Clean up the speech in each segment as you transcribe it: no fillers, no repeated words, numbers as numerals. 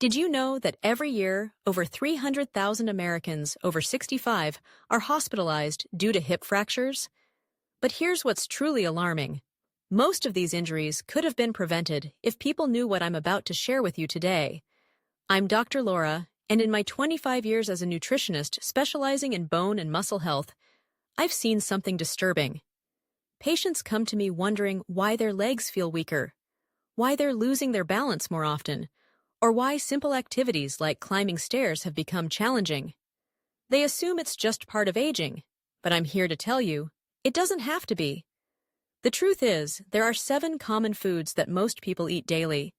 Did you know that every year, over 300,000 Americans over 65 are hospitalized due to hip fractures? But here's what's truly alarming. Most of these injuries could have been prevented if people knew what I'm about to share with you today. I'm Dr. Laura, and in my 25 years as a nutritionist specializing in bone and muscle health, I've seen something disturbing. Patients come to me wondering why their legs feel weaker, why they're losing their balance more often, or why simple activities like climbing stairs have become challenging. They assume it's just part of aging, but I'm here to tell you, it doesn't have to be. The truth is, there are 7 common foods that most people eat daily.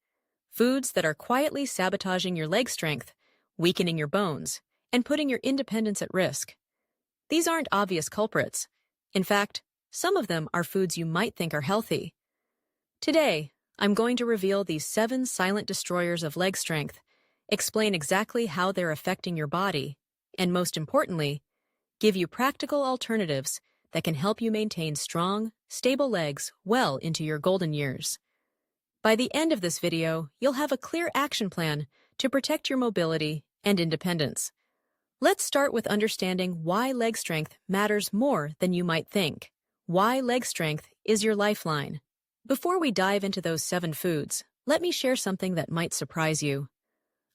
Foods that are quietly sabotaging your leg strength, weakening your bones, and putting your independence at risk. These aren't obvious culprits. In fact, some of them are foods you might think are healthy. Today, I'm going to reveal these 7 silent destroyers of leg strength, explain exactly how they're affecting your body, and most importantly, give you practical alternatives that can help you maintain strong, stable legs well into your golden years. By the end of this video, you'll have a clear action plan to protect your mobility and independence. Let's start with understanding why leg strength matters more than you might think. Why leg strength is your lifeline. Before we dive into those 7 foods, let me share something that might surprise you.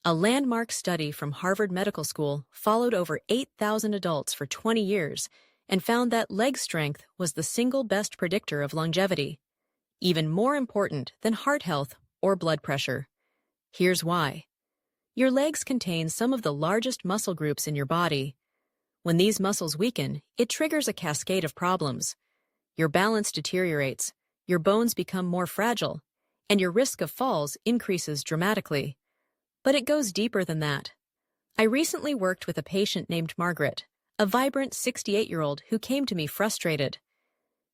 A landmark study from Harvard Medical School followed over 8,000 adults for 20 years and found that leg strength was the single best predictor of longevity, even more important than heart health or blood pressure. Here's why. Your legs contain some of the largest muscle groups in your body. When these muscles weaken, it triggers a cascade of problems. Your balance deteriorates, your bones become more fragile, and your risk of falls increases dramatically. But it goes deeper than that. I recently worked with a patient named Margaret, a vibrant 68-year-old who came to me frustrated.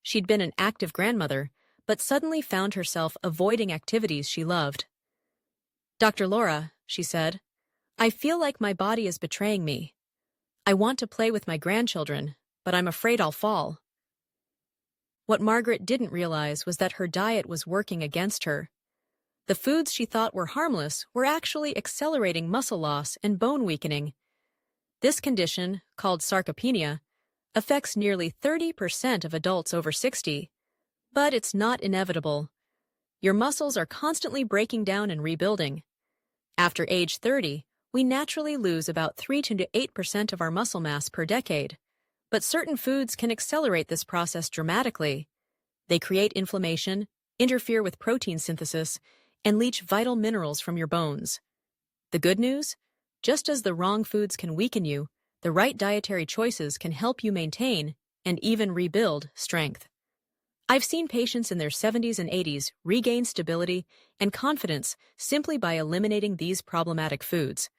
She'd been an active grandmother, but suddenly found herself avoiding activities she loved. "Dr. Laura," she said, "I feel like my body is betraying me. I want to play with my grandchildren, but I'm afraid I'll fall." What Margaret didn't realize was that her diet was working against her. The foods she thought were harmless were actually accelerating muscle loss and bone weakening. This condition, called sarcopenia, affects nearly 30% of adults over 60. But it's not inevitable. Your muscles are constantly breaking down and rebuilding. After age 30, we naturally lose about 3 to 8% of our muscle mass per decade. But certain foods can accelerate this process dramatically. They create inflammation, interfere with protein synthesis, and leach vital minerals from your bones. The good news? Just as the wrong foods can weaken you, the right dietary choices can help you maintain and even rebuild strength. I've seen patients in their 70s and 80s regain stability and confidence simply by eliminating these problematic foods.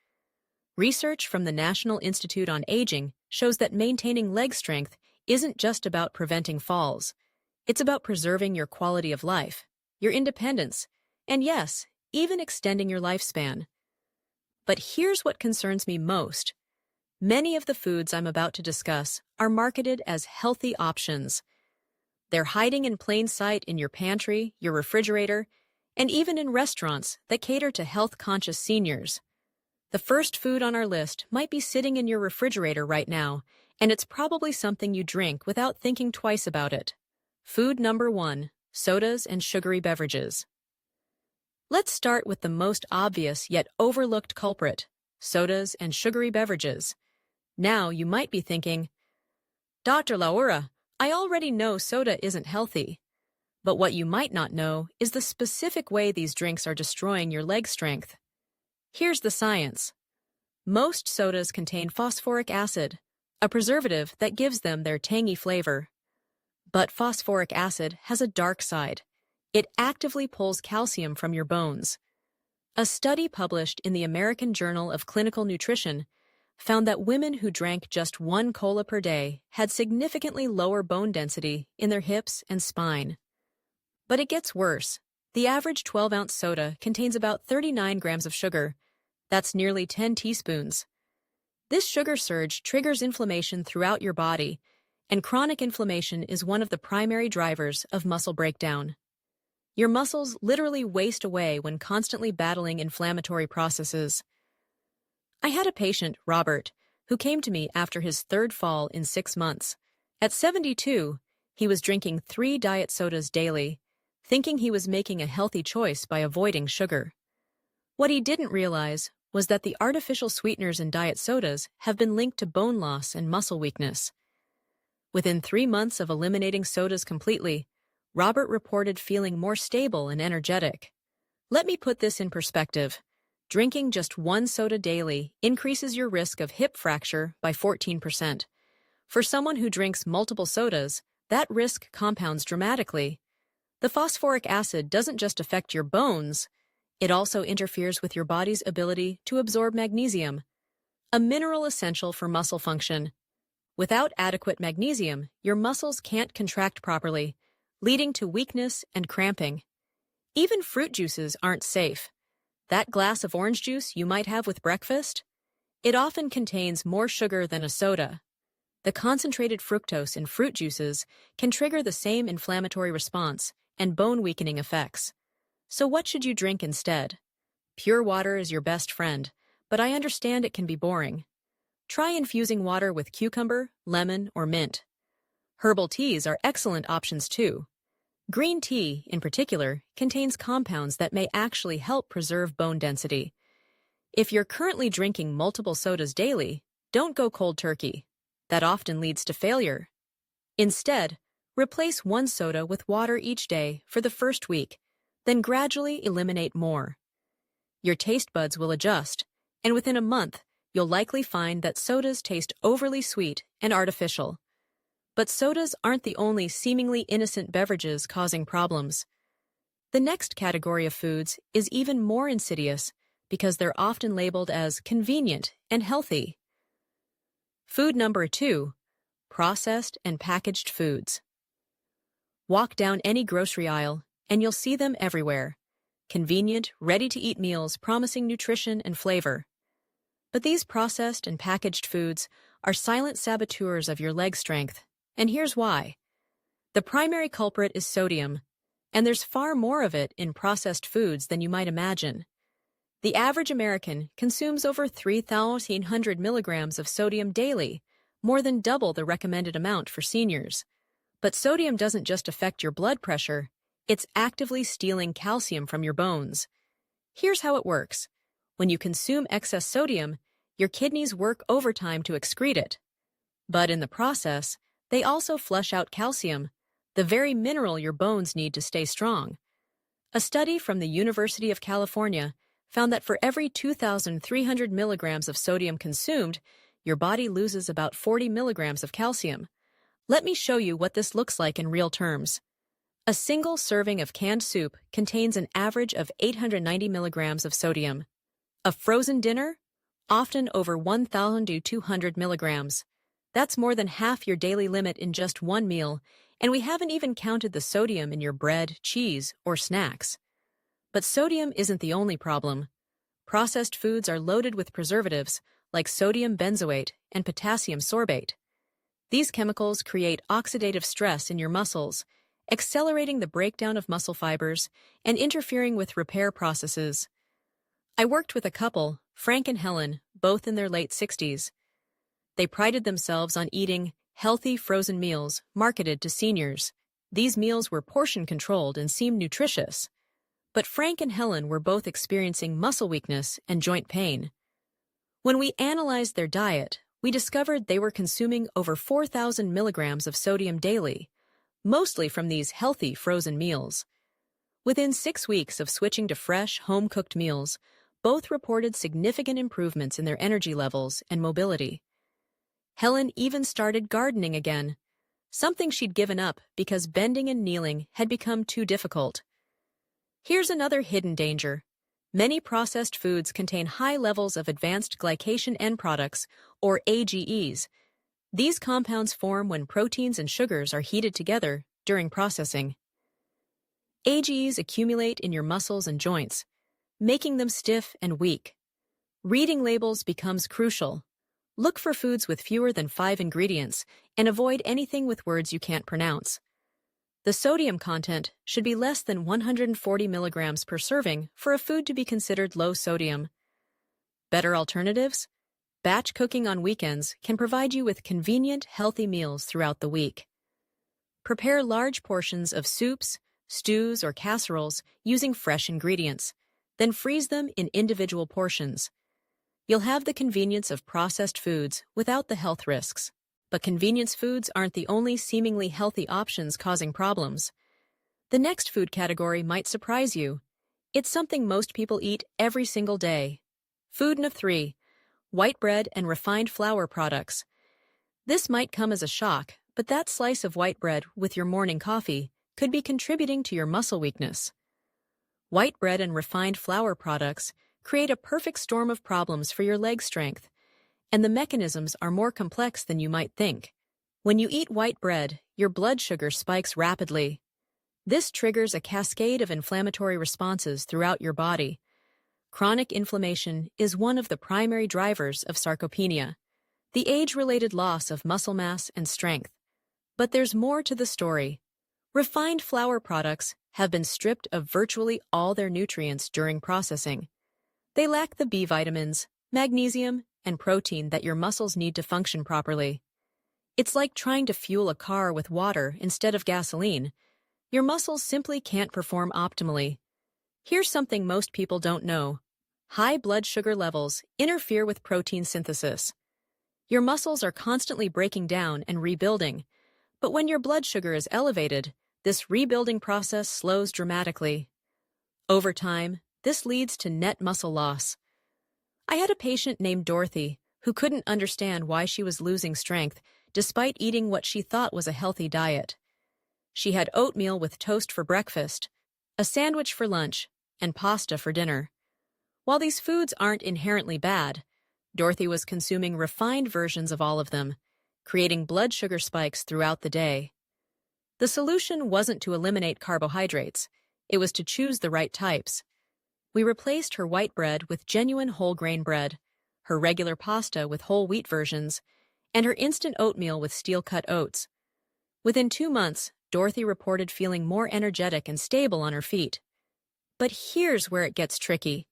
Research from the National Institute on Aging shows that maintaining leg strength isn't just about preventing falls. It's about preserving your quality of life, your independence, and yes, even extending your lifespan. But here's what concerns me most. Many of the foods I'm about to discuss are marketed as healthy options. They're hiding in plain sight in your pantry, your refrigerator, and even in restaurants that cater to health-conscious seniors. The first food on our list might be sitting in your refrigerator right now, and it's probably something you drink without thinking twice about it. Food number 1, sodas and sugary beverages. Let's start with the most obvious yet overlooked culprit, sodas and sugary beverages. Now you might be thinking, "Dr. Laura, I already know soda isn't healthy." But what you might not know is the specific way these drinks are destroying your leg strength. Here's the science. Most sodas contain phosphoric acid, a preservative that gives them their tangy flavor. But phosphoric acid has a dark side. It actively pulls calcium from your bones. A study published in the American Journal of Clinical Nutrition found that women who drank just 1 cola per day had significantly lower bone density in their hips and spine. But it gets worse. The average 12-ounce soda contains about 39 grams of sugar. That's nearly 10 teaspoons. This sugar surge triggers inflammation throughout your body, and chronic inflammation is one of the primary drivers of muscle breakdown. Your muscles literally waste away when constantly battling inflammatory processes. I had a patient, Robert, who came to me after his third fall in 6 months. At 72, he was drinking 3 diet sodas daily, thinking he was making a healthy choice by avoiding sugar. What he didn't realize was that the artificial sweeteners in diet sodas have been linked to bone loss and muscle weakness. Within 3 months of eliminating sodas completely, Robert reported feeling more stable and energetic. Let me put this in perspective. Drinking just 1 soda daily increases your risk of hip fracture by 14%. For someone who drinks multiple sodas, that risk compounds dramatically. The phosphoric acid doesn't just affect your bones, it also interferes with your body's ability to absorb magnesium, a mineral essential for muscle function. Without adequate magnesium, your muscles can't contract properly, leading to weakness and cramping. Even fruit juices aren't safe. That glass of orange juice you might have with breakfast? It often contains more sugar than a soda. The concentrated fructose in fruit juices can trigger the same inflammatory response and bone-weakening effects. So what should you drink instead? Pure water is your best friend, but I understand it can be boring. Try infusing water with cucumber, lemon, or mint. Herbal teas are excellent options too. Green tea, in particular, contains compounds that may actually help preserve bone density. If you're currently drinking multiple sodas daily, don't go cold turkey. That often leads to failure. Instead, replace 1 soda with water each day for the first week, then gradually eliminate more. Your taste buds will adjust, and within a month, you'll likely find that sodas taste overly sweet and artificial. But sodas aren't the only seemingly innocent beverages causing problems. The next category of foods is even more insidious because they're often labeled as convenient and healthy. Food number 2, processed and packaged foods. Walk down any grocery aisle, and you'll see them everywhere. Convenient, ready-to-eat meals promising nutrition and flavor. But these processed and packaged foods are silent saboteurs of your leg strength, and here's why. The primary culprit is sodium, and there's far more of it in processed foods than you might imagine. The average American consumes over 3,100 milligrams of sodium daily, more than double the recommended amount for seniors. But sodium doesn't just affect your blood pressure, it's actively stealing calcium from your bones. Here's how it works. When you consume excess sodium, your kidneys work overtime to excrete it. But in the process, they also flush out calcium, the very mineral your bones need to stay strong. A study from the University of California found that for every 2,300 milligrams of sodium consumed, your body loses about 40 milligrams of calcium. Let me show you what this looks like in real terms. A single serving of canned soup contains an average of 890 milligrams of sodium. A frozen dinner? Often over 1,200 milligrams. That's more than half your daily limit in just one meal, and we haven't even counted the sodium in your bread, cheese, or snacks. But sodium isn't the only problem. Processed foods are loaded with preservatives like sodium benzoate and potassium sorbate. These chemicals create oxidative stress in your muscles, accelerating the breakdown of muscle fibers and interfering with repair processes. I worked with a couple, Frank and Helen, both in their late 60s. They prided themselves on eating healthy frozen meals marketed to seniors. These meals were portion-controlled and seemed nutritious. But Frank and Helen were both experiencing muscle weakness and joint pain. When we analyzed their diet, we discovered they were consuming over 4,000 milligrams of sodium daily, mostly from these healthy frozen meals. Within 6 weeks of switching to fresh, home-cooked meals, both reported significant improvements in their energy levels and mobility. Helen even started gardening again, something she'd given up because bending and kneeling had become too difficult. Here's another hidden danger. Many processed foods contain high levels of advanced glycation end products, or AGEs. These compounds form when proteins and sugars are heated together during processing. AGEs accumulate in your muscles and joints, making them stiff and weak. Reading labels becomes crucial. Look for foods with fewer than 5 ingredients and avoid anything with words you can't pronounce. The sodium content should be less than 140 milligrams per serving for a food to be considered low sodium. Better alternatives? Batch cooking on weekends can provide you with convenient, healthy meals throughout the week. Prepare large portions of soups, stews, or casseroles using fresh ingredients, then freeze them in individual portions. You'll have the convenience of processed foods without the health risks. But convenience foods aren't the only seemingly healthy options causing problems. The next food category might surprise you. It's something most people eat every single day. Food No. 3. White bread and refined flour products. This might come as a shock, but that slice of white bread with your morning coffee could be contributing to your muscle weakness. White bread and refined flour products create a perfect storm of problems for your leg strength, and the mechanisms are more complex than you might think. When you eat white bread, your blood sugar spikes rapidly. This triggers a cascade of inflammatory responses throughout your body. Chronic inflammation is one of the primary drivers of sarcopenia, the age-related loss of muscle mass and strength. But there's more to the story. Refined flour products have been stripped of virtually all their nutrients during processing. They lack the B vitamins, magnesium, and protein that your muscles need to function properly. It's like trying to fuel a car with water instead of gasoline. Your muscles simply can't perform optimally. Here's something most people don't know. High blood sugar levels interfere with protein synthesis. Your muscles are constantly breaking down and rebuilding, but when your blood sugar is elevated, this rebuilding process slows dramatically. Over time, this leads to net muscle loss. I had a patient named Dorothy who couldn't understand why she was losing strength despite eating what she thought was a healthy diet. She had oatmeal with toast for breakfast, a sandwich for lunch, and pasta for dinner. While these foods aren't inherently bad, Dorothy was consuming refined versions of all of them, creating blood sugar spikes throughout the day. The solution wasn't to eliminate carbohydrates, it was to choose the right types. We replaced her white bread with genuine whole grain bread, her regular pasta with whole wheat versions, and her instant oatmeal with steel-cut oats. Within 2 months, Dorothy reported feeling more energetic and stable on her feet. But here's where it gets tricky.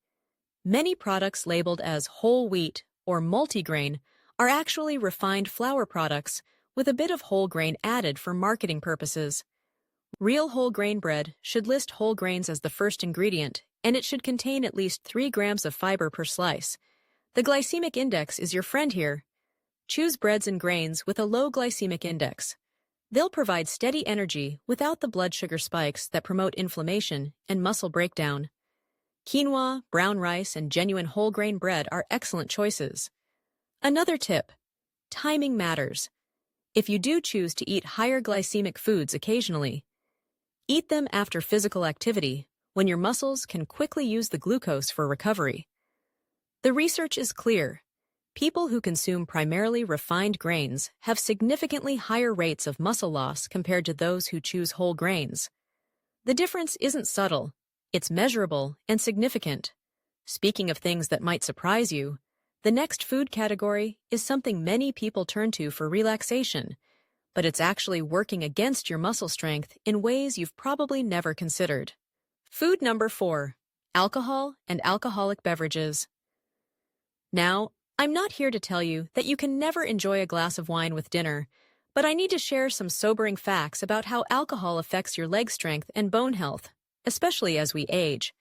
Many products labeled as whole wheat or multigrain are actually refined flour products with a bit of whole grain added for marketing purposes. Real whole grain bread should list whole grains as the first ingredient, and it should contain at least 3 grams of fiber per slice. The glycemic index is your friend here. Choose breads and grains with a low glycemic index. They'll provide steady energy without the blood sugar spikes that promote inflammation and muscle breakdown. Quinoa, brown rice, and genuine whole grain bread are excellent choices. Another tip: timing matters. If you do choose to eat higher glycemic foods occasionally, eat them after physical activity, when your muscles can quickly use the glucose for recovery. The research is clear. People who consume primarily refined grains have significantly higher rates of muscle loss compared to those who choose whole grains. The difference isn't subtle, it's measurable and significant. Speaking of things that might surprise you, the next food category is something many people turn to for relaxation, but it's actually working against your muscle strength in ways you've probably never considered. Food number 4: alcohol and alcoholic beverages. Now, I'm not here to tell you that you can never enjoy a glass of wine with dinner, but I need to share some sobering facts about how alcohol affects your leg strength and bone health, especially as we age.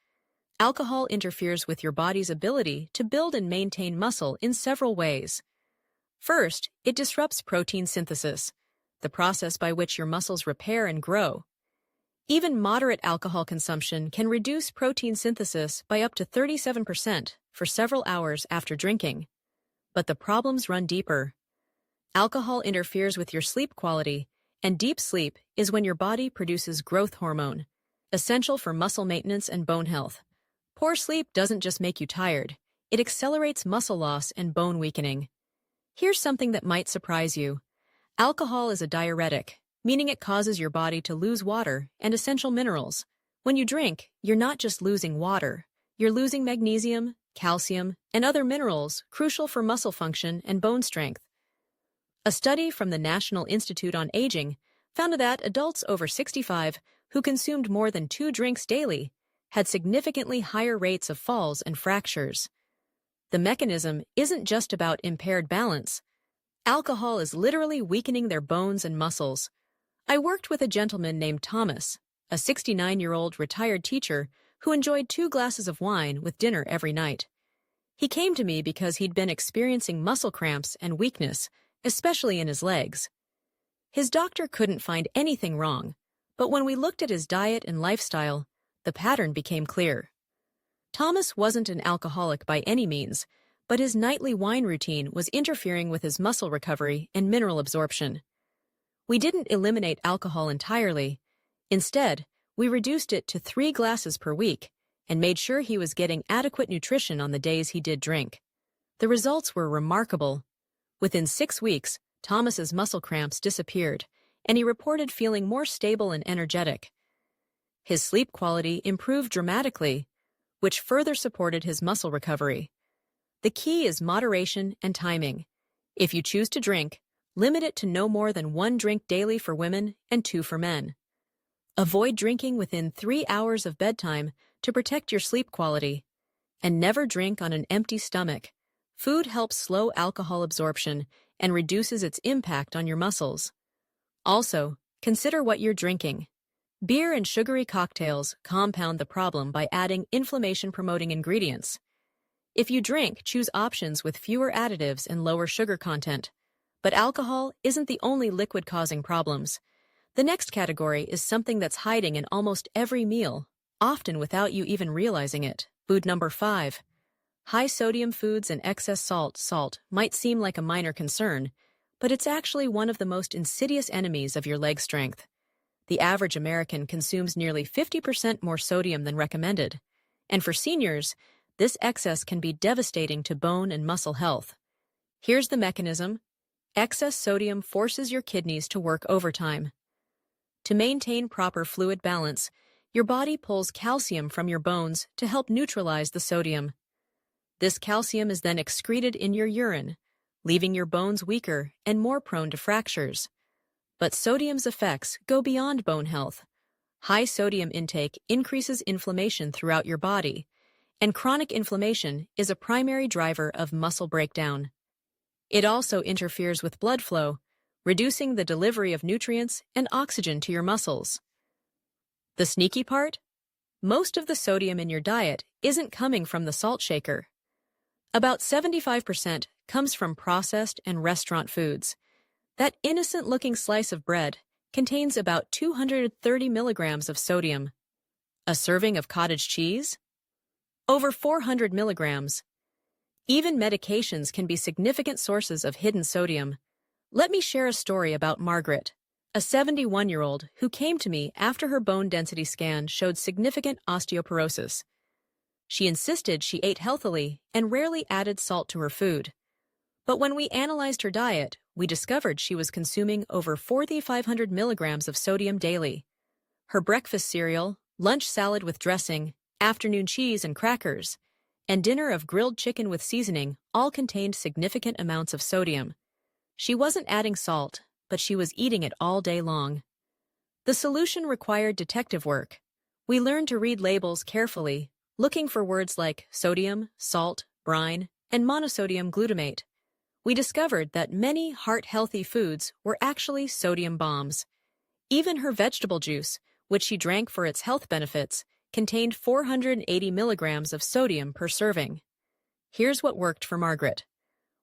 Alcohol interferes with your body's ability to build and maintain muscle in several ways. First, it disrupts protein synthesis, the process by which your muscles repair and grow. Even moderate alcohol consumption can reduce protein synthesis by up to 37% for several hours after drinking. But the problems run deeper. Alcohol interferes with your sleep quality, and deep sleep is when your body produces growth hormone, essential for muscle maintenance and bone health. Poor sleep doesn't just make you tired, it accelerates muscle loss and bone weakening. Here's something that might surprise you. Alcohol is a diuretic, meaning it causes your body to lose water and essential minerals. When you drink, you're not just losing water, you're losing magnesium, calcium, and other minerals crucial for muscle function and bone strength. A study from the National Institute on Aging found that adults over 65 who consumed more than 2 drinks daily had significantly higher rates of falls and fractures. The mechanism isn't just about impaired balance. Alcohol is literally weakening their bones and muscles. I worked with a gentleman named Thomas, a 69-year-old retired teacher who enjoyed 2 glasses of wine with dinner every night. He came to me because he'd been experiencing muscle cramps and weakness, especially in his legs. His doctor couldn't find anything wrong, but when we looked at his diet and lifestyle, the pattern became clear. Thomas wasn't an alcoholic by any means, but his nightly wine routine was interfering with his muscle recovery and mineral absorption. We didn't eliminate alcohol entirely. Instead, we reduced it to 3 glasses per week and made sure he was getting adequate nutrition on the days he did drink. The results were remarkable. Within 6 weeks, Thomas's muscle cramps disappeared, and he reported feeling more stable and energetic. His sleep quality improved dramatically, which further supported his muscle recovery. The key is moderation and timing. If you choose to drink, limit it to no more than 1 drink daily for women and 2 for men. Avoid drinking within 3 hours of bedtime to protect your sleep quality. And never drink on an empty stomach. Food helps slow alcohol absorption and reduces its impact on your muscles. Also, consider what you're drinking. Beer and sugary cocktails compound the problem by adding inflammation-promoting ingredients. If you drink, choose options with fewer additives and lower sugar content. But alcohol isn't the only liquid causing problems. The next category is something that's hiding in almost every meal, often without you even realizing it. Food number 5. High sodium foods and excess salt. Salt might seem like a minor concern, but it's actually one of the most insidious enemies of your leg strength. The average American consumes nearly 50% more sodium than recommended. And for seniors, this excess can be devastating to bone and muscle health. Here's the mechanism. Excess sodium forces your kidneys to work overtime. To maintain proper fluid balance, your body pulls calcium from your bones to help neutralize the sodium. This calcium is then excreted in your urine, leaving your bones weaker and more prone to fractures. But sodium's effects go beyond bone health. High sodium intake increases inflammation throughout your body, and chronic inflammation is a primary driver of muscle breakdown. It also interferes with blood flow, reducing the delivery of nutrients and oxygen to your muscles. The sneaky part? Most of the sodium in your diet isn't coming from the salt shaker. About 75% comes from processed and restaurant foods. That innocent-looking slice of bread contains about 230 milligrams of sodium. A serving of cottage cheese? Over 400 milligrams. Even medications can be significant sources of hidden sodium. Let me share a story about Margaret, a 71-year-old who came to me after her bone density scan showed significant osteoporosis. She insisted she ate healthily and rarely added salt to her food. But when we analyzed her diet, we discovered she was consuming over 4,500 milligrams of sodium daily. Her breakfast cereal, lunch salad with dressing, afternoon cheese and crackers, and dinner of grilled chicken with seasoning all contained significant amounts of sodium. She wasn't adding salt, but she was eating it all day long. The solution required detective work. We learned to read labels carefully, looking for words like sodium, salt, brine, and monosodium glutamate. We discovered that many heart-healthy foods were actually sodium bombs. Even her vegetable juice, which she drank for its health benefits, contained 480 milligrams of sodium per serving. Here's what worked for Margaret.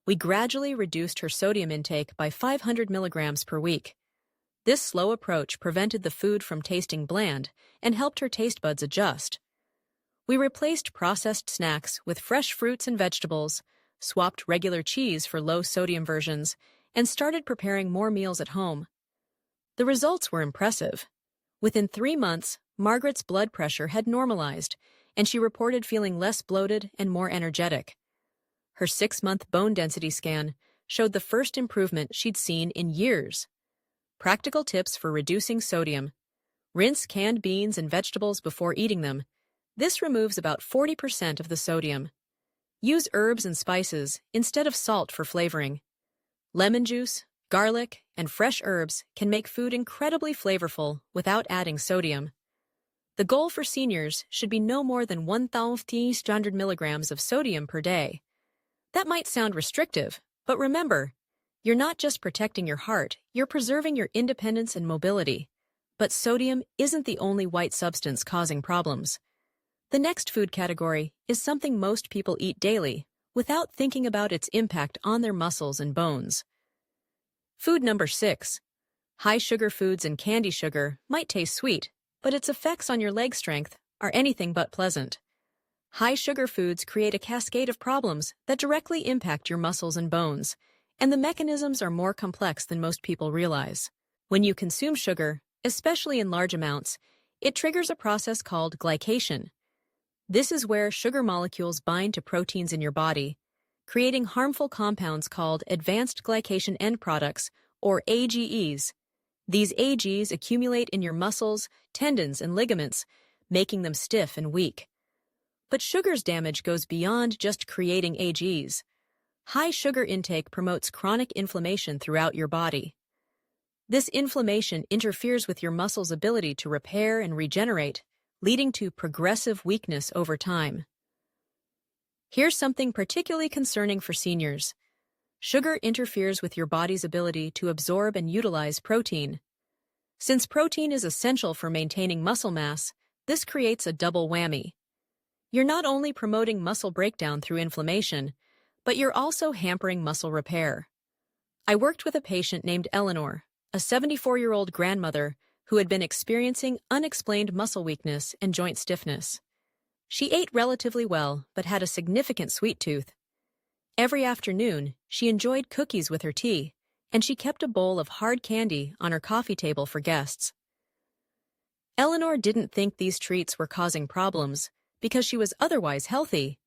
We gradually reduced her sodium intake by 500 milligrams per week. This slow approach prevented the food from tasting bland and helped her taste buds adjust. We replaced processed snacks with fresh fruits and vegetables, swapped regular cheese for low-sodium versions, and started preparing more meals at home. The results were impressive. Within 3 months, Margaret's blood pressure had normalized, and she reported feeling less bloated and more energetic. Her 6-month bone density scan showed the first improvement she'd seen in years. Practical tips for reducing sodium. Rinse canned beans and vegetables before eating them. This removes about 40% of the sodium. Use herbs and spices instead of salt for flavoring. Lemon juice, Garlic and fresh herbs can make food incredibly flavorful without adding sodium. The goal for seniors should be no more than 1,500 milligrams of sodium per day. That might sound restrictive, but remember, you're not just protecting your heart, you're preserving your independence and mobility. But sodium isn't the only white substance causing problems. The next food category is something most people eat daily without thinking about its impact on their muscles and bones. Food number 6. High sugar foods and candy sugar might taste sweet, but its effects on your leg strength are anything but pleasant. High sugar foods create a cascade of problems that directly impact your muscles and bones, and the mechanisms are more complex than most people realize. When you consume sugar, especially in large amounts, it triggers a process called glycation. This is where sugar molecules bind to proteins in your body, creating harmful compounds called advanced glycation end products, or AGEs. These AGEs accumulate in your muscles, tendons, and ligaments, making them stiff and weak. But sugar's damage goes beyond just creating AGEs. High sugar intake promotes chronic inflammation throughout your body. This inflammation interferes with your muscles' ability to repair and regenerate, leading to progressive weakness over time. Here's something particularly concerning for seniors. Sugar interferes with your body's ability to absorb and utilize protein. Since protein is essential for maintaining muscle mass, this creates a double whammy. You're not only promoting muscle breakdown through inflammation, but you're also hampering muscle repair. I worked with a patient named Eleanor, a 74-year-old grandmother who had been experiencing unexplained muscle weakness and joint stiffness. She ate relatively well, but had a significant sweet tooth. Every afternoon, she enjoyed cookies with her tea, and she kept a bowl of hard candy on her coffee table for guests. Eleanor didn't think these treats were causing problems because she was otherwise healthy.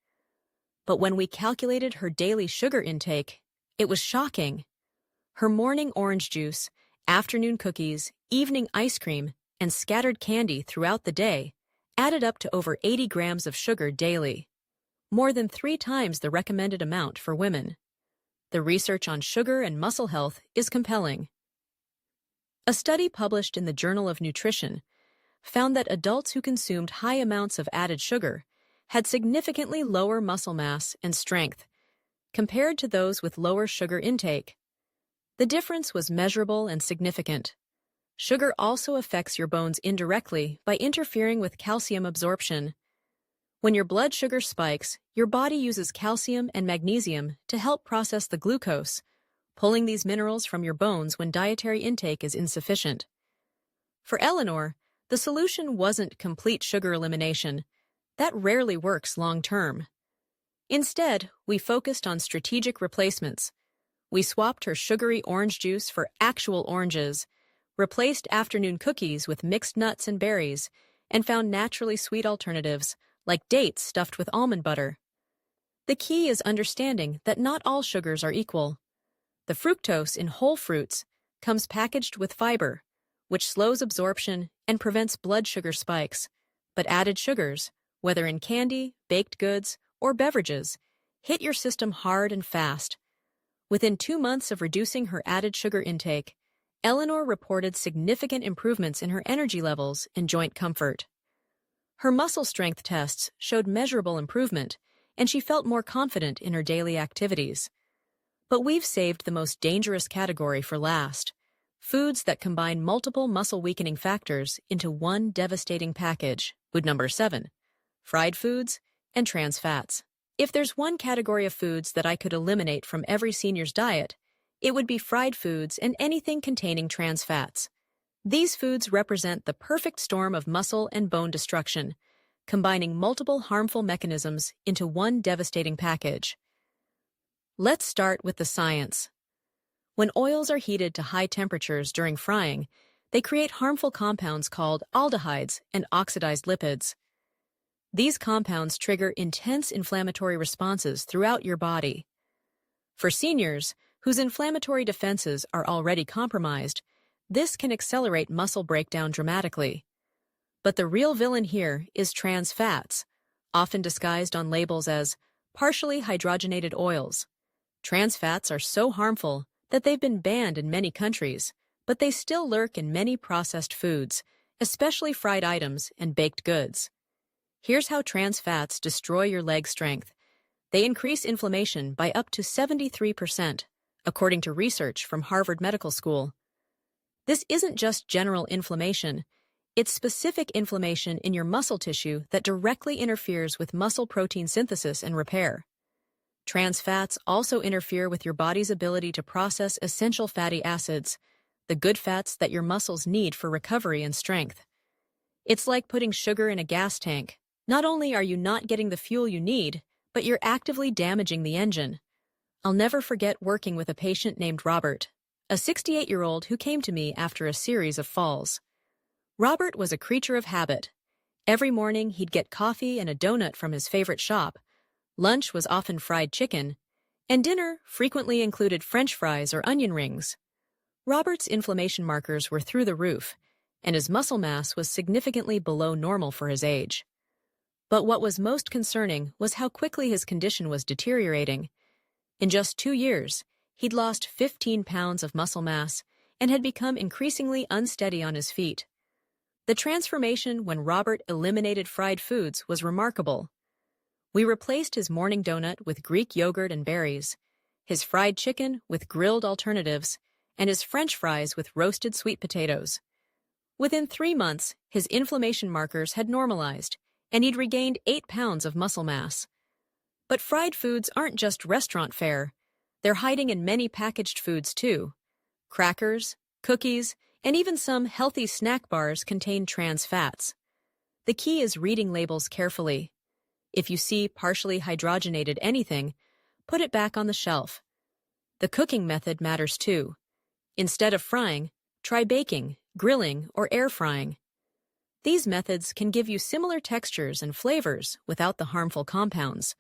But when we calculated her daily sugar intake, it was shocking. Her morning orange juice, afternoon cookies, evening ice cream, and scattered candy throughout the day added up to over 80 grams of sugar daily, more than 3 times the recommended amount for women. The research on sugar and muscle health is compelling. A study published in the Journal of Nutrition found that adults who consumed high amounts of added sugar had significantly lower muscle mass and strength compared to those with lower sugar intake. The difference was measurable and significant. Sugar also affects your bones indirectly by interfering with calcium absorption. When your blood sugar spikes, your body uses calcium and magnesium to help process the glucose, pulling these minerals from your bones when dietary intake is insufficient. For Eleanor, the solution wasn't complete sugar elimination. That rarely works long-term. Instead, we focused on strategic replacements. We swapped her sugary orange juice for actual oranges, replaced afternoon cookies with mixed nuts and berries, and found naturally sweet alternatives like dates stuffed with almond butter. The key is understanding that not all sugars are equal. The fructose in whole fruits comes packaged with fiber, which slows absorption and prevents blood sugar spikes. But added sugars, whether in candy, baked goods, or beverages, hit your system hard and fast. Within 2 months of reducing her added sugar intake, Eleanor reported significant improvements in her energy levels and joint comfort. Her muscle strength tests showed measurable improvement, and she felt more confident in her daily activities. But we've saved the most dangerous category for last: foods that combine multiple muscle-weakening factors into one devastating package. Food number 7. Fried foods and trans fats. If there's one category of foods that I could eliminate from every senior's diet, it would be fried foods and anything containing trans fats. These foods represent the perfect storm of muscle and bone destruction, combining multiple harmful mechanisms into one devastating package. Let's start with the science. When oils are heated to high temperatures during frying, they create harmful compounds called aldehydes and oxidized lipids. These compounds trigger intense inflammatory responses throughout your body. For seniors whose inflammatory defenses are already compromised, this can accelerate muscle breakdown dramatically. But the real villain here is trans fats, often disguised on labels as partially hydrogenated oils. Trans fats are so harmful that they've been banned in many countries, but they still lurk in many processed foods, especially fried items and baked goods. Here's how trans fats destroy your leg strength. They increase inflammation by up to 73%, according to research from Harvard Medical School. This isn't just general inflammation, it's specific inflammation in your muscle tissue that directly interferes with muscle protein synthesis and repair. Trans fats also interfere with your body's ability to process essential fatty acids, the good fats that your muscles need for recovery and strength. It's like putting sugar in a gas tank. Not only are you not getting the fuel you need, but you're actively damaging the engine. I'll never forget working with a patient named Robert, a 68-year-old who came to me after a series of falls. Robert was a creature of habit. Every morning he'd get coffee and a donut from his favorite shop. Lunch was often fried chicken, and dinner frequently included French fries or onion rings. Robert's inflammation markers were through the roof, and his muscle mass was significantly below normal for his age. But what was most concerning was how quickly his condition was deteriorating. In just 2 years, he'd lost 15 pounds of muscle mass and had become increasingly unsteady on his feet. The transformation when Robert eliminated fried foods was remarkable. We replaced his morning donut with Greek yogurt and berries, his fried chicken with grilled alternatives, and his French fries with roasted sweet potatoes. Within 3 months, his inflammation markers had normalized, and he'd regained 8 pounds of muscle mass. But fried foods aren't just restaurant fare. They're hiding in many packaged foods too. Crackers, cookies, and even some healthy snack bars contain trans fats. The key is reading labels carefully. If you see partially hydrogenated anything, put it back on the shelf. The cooking method matters too. Instead of frying, try baking, grilling, or air frying. These methods can give you similar textures and flavors without the harmful compounds.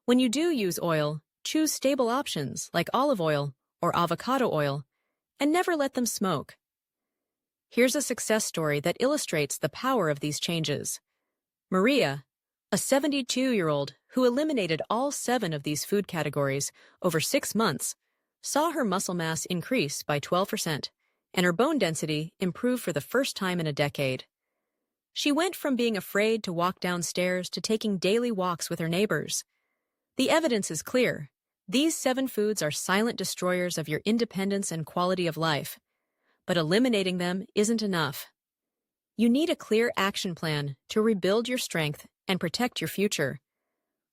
When you do use oil, choose stable options like olive oil or avocado oil, and never let them smoke. Here's a success story that illustrates the power of these changes. Maria, a 72-year-old who eliminated all 7 of these food categories over 6 months, saw her muscle mass increase by 12%, and her bone density improve for the first time in a decade. She went from being afraid to walk downstairs to taking daily walks with her neighbors. The evidence is clear. These 7 foods are silent destroyers of your independence and quality of life. But eliminating them isn't enough. You need a clear action plan to rebuild your strength and protect your future.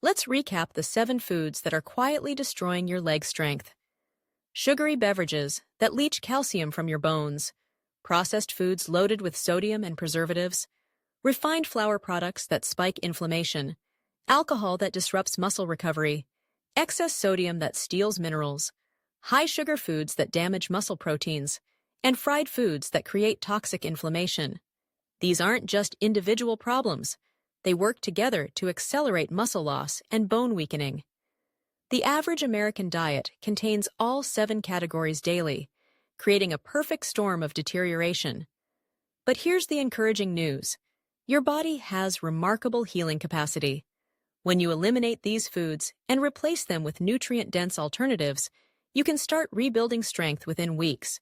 Let's recap the 7 foods that are quietly destroying your leg strength. Sugary beverages that leach calcium from your bones, processed foods loaded with sodium and preservatives, refined flour products that spike inflammation, alcohol that disrupts muscle recovery, excess sodium that steals minerals, high-sugar foods that damage muscle proteins, and fried foods that create toxic inflammation. These aren't just individual problems. They work together to accelerate muscle loss and bone weakening. The average American diet contains all 7 categories daily, creating a perfect storm of deterioration. But here's the encouraging news. Your body has remarkable healing capacity. When you eliminate these foods and replace them with nutrient-dense alternatives, you can start rebuilding strength within weeks.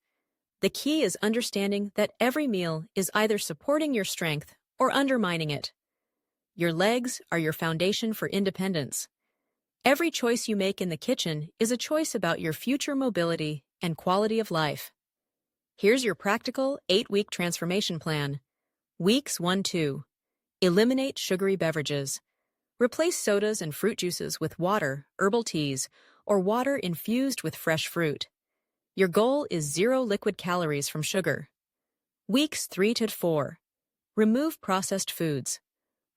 The key is understanding that every meal is either supporting your strength or undermining it. Your legs are your foundation for independence. Every choice you make in the kitchen is a choice about your future mobility and quality of life. Here's your practical 8-week transformation plan. Weeks 1-2. Eliminate sugary beverages. Replace sodas and fruit juices with water, herbal teas, or water infused with fresh fruit. Your goal is 0 liquid calories from sugar. Weeks 3-4. Remove processed foods.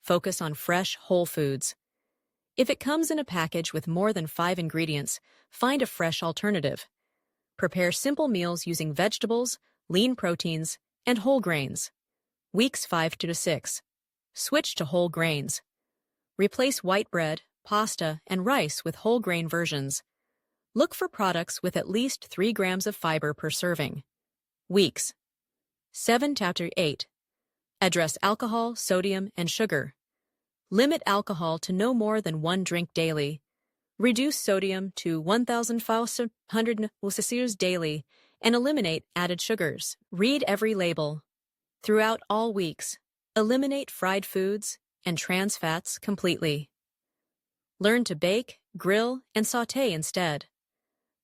Focus on fresh, whole foods. If it comes in a package with more than 5 ingredients, find a fresh alternative. Prepare simple meals using vegetables, lean proteins, and whole grains. Weeks 5-6. Switch to whole grains. Replace white bread, pasta, and rice with whole grain versions. Look for products with at least 3 grams of fiber per serving. Weeks 7-8. Address alcohol, sodium, and sugar. Limit alcohol to no more than 1 drink daily. Reduce sodium to 1,500 milliliters daily and eliminate added sugars. Read every label. Throughout all weeks, eliminate fried foods and trans fats completely. Learn to bake, grill, and sauté instead.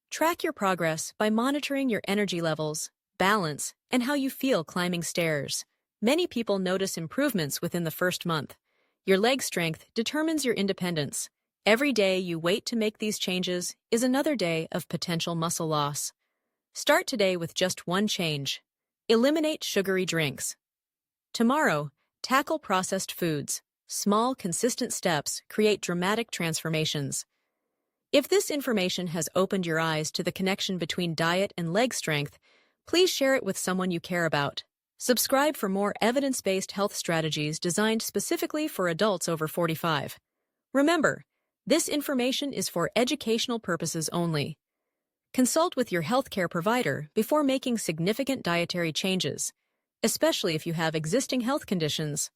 Track your progress by monitoring your energy levels, balance, and how you feel climbing stairs. Many people notice improvements within the first month. Your leg strength determines your independence. Every day you wait to make these changes is another day of potential muscle loss. Start today with just one change. Eliminate sugary drinks. Tomorrow, tackle processed foods. Small, consistent steps create dramatic transformations. If this information has opened your eyes to the connection between diet and leg strength, please share it with someone you care about. Subscribe for more evidence-based health strategies designed specifically for adults over 45. Remember, this information is for educational purposes only. Consult with your healthcare provider before making significant dietary changes, especially if you have existing health conditions.